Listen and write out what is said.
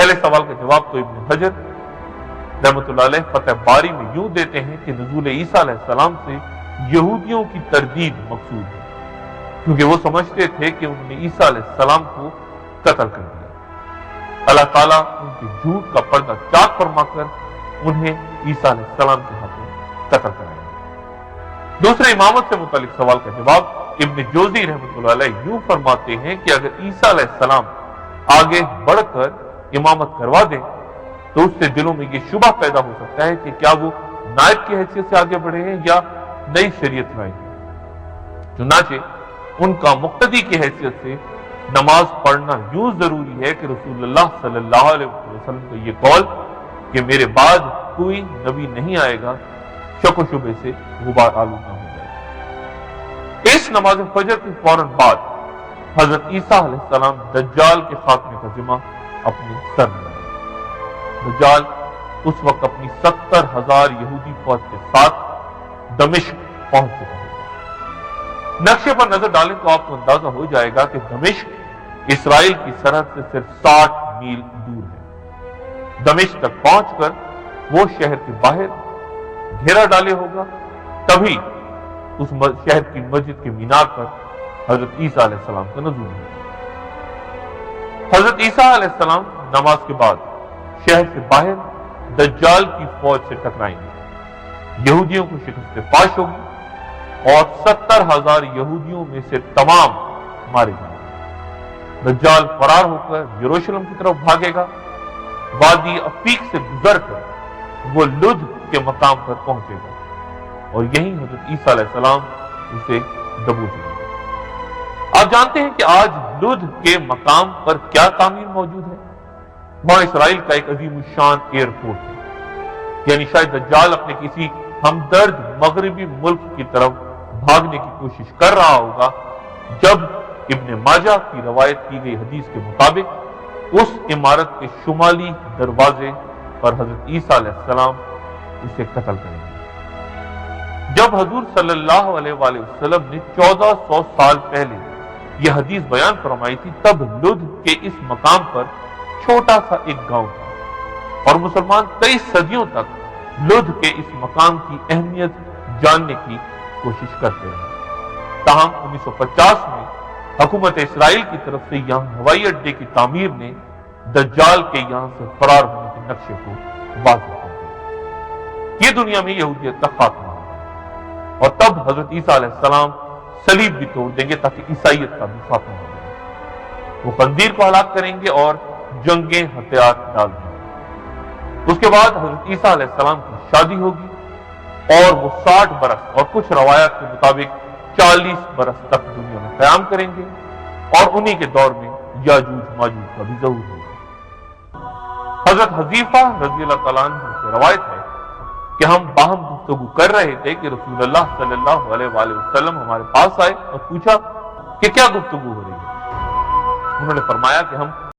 پہلے سوال کا جواب تو ابن حجر رحمۃ اللہ علیہ فتح باری میں یوں دیتے ہیں کہ نزول عیسیٰ علیہ السلام سے یہودیوں کی تردید مقصود ہے، کیونکہ وہ سمجھتے تھے کہ انہوں نے عیسیٰ علیہ السلام کو قتل کر دیا۔ اللہ تعالیٰ ان کے جھوٹ کا پردہ چاک فرما کر انہیں عیسیٰ علیہ السلام کے ہاتھوں قتل کرائے۔ دوسرے امامت سے متعلق سوال کا جواب ابن جوزی رحمۃ اللہ علیہ یوں فرماتے ہیں کہ اگر عیسیٰ علیہ السلام آگے بڑھ کر امامت کروا دیں تو اس سے دلوں میں یہ شبہ پیدا ہو سکتا ہے کہ کیا وہ نائب کی حیثیت سے آگے بڑھے ہیں یا نئی شریعت لائے ہیں۔ چنانچہ ان کا مقتدی کی حیثیت سے نماز پڑھنا یوں ضروری ہے کہ رسول اللہ صلی اللہ علیہ وسلم کا یہ قول کہ میرے بعد کوئی نبی نہیں آئے گا شک و شبے سے غبار آلود نہ ہو جائے۔ اس نماز فجر کے فوراً بعد حضرت عیسیٰ علیہ السلام دجال کے خاتمے کا ذمہ اپنے سر میں لیا۔ دجال اس وقت اپنی 70,000 یہودی فوج کے ساتھ دمشق پہنچ چکا ہے۔ نقشے پر نظر ڈالیں تو آپ کو اندازہ ہو جائے گا کہ دمشق اسرائیل کی سرحد سے صرف 60 میل دور ہے۔ دمشق تک پہنچ کر وہ شہر کے باہر گھیرا ڈالے ہوگا، تبھی اس شہر کی مسجد کے مینار پر حضرت عیسیٰ علیہ السلام کا نزول ہے۔ حضرت عیسیٰ علیہ السلام نماز کے بعد شہر سے باہر دجال کی فوج سے ٹکرائیں گے، یہودیوں کو شکست فاش ہوگی اور 70,000 یہودیوں میں سے تمام مارے جائیں گے۔ دجال فرار ہو کر یروشلم کی طرف بھاگے گا، وادی عفیق سے گزر کر وہ لد کے مقام پر پہنچے گا اور یہیں حضرت عیسیٰ علیہ السلام اسے دبوچ لیں گے۔ آپ جانتے ہیں کہ آج لد کے مقام پر کیا تعمیر موجود ہے؟ وہاں اسرائیل کا ایک عظیم الشان ایئرپورٹ ہے، یعنی شاید دجال اپنے کسی ہمدرد مغربی ملک کی طرف بھاگنے کی کوشش کر رہا ہوگا جب ابن ماجہ کی روایت کی گئی حدیث کے مطابق اس عمارت کے شمالی دروازے پر حضرت عیسیٰ علیہ السلام اسے قتل کریں گے۔ جب حضور صلی اللہ علیہ وآلہ وسلم نے 1400 سال پہلے یہ حدیث بیان فرمائی تھی، تب لد کے اس مقام پر چھوٹا سا ایک گاؤں تھا اور مسلمان کئی صدیوں تک لد کے اس مقام کی اہمیت جاننے کی کوشش کرتے رہے۔ تاہم 1950 میں حکومت اسرائیل کی طرف سے یہاں ہوائی اڈے کی تعمیر نے دجال کے یہاں سے فرار ہونے کے نقشے کو واضح کر دیا۔ یہ دنیا میں یہودیت کا خاتمہ ہوگا اور تب حضرت عیسیٰ علیہ السلام صلیب بھی توڑ دیں گے تاکہ عیسائیت کا بھی خاتمہ ہو جائے۔ وہ خنزیر کو ہلاک کریں گے اور جنگیں ہتھیار ڈال دیں گے۔ اس کے بعد حضرت عیسیٰ علیہ السلام کی شادی ہوگی اور وہ 60 برس اور کچھ روایات کے مطابق 40 برس تک دنیا میں قیام کریں گے اور انہی کے دور میں یاجوج ماجوج کا بھی ظہور ہوگا۔ حضرت حذیفہ رضی اللہ تعالیٰ عنہ سے روایت ہے کہ ہم باہم گفتگو کر رہے تھے کہ رسول اللہ صلی اللہ علیہ وآلہ وسلم ہمارے پاس آئے اور پوچھا کہ کیا گفتگو ہو رہی ہے۔ انہوں نے فرمایا کہ ہم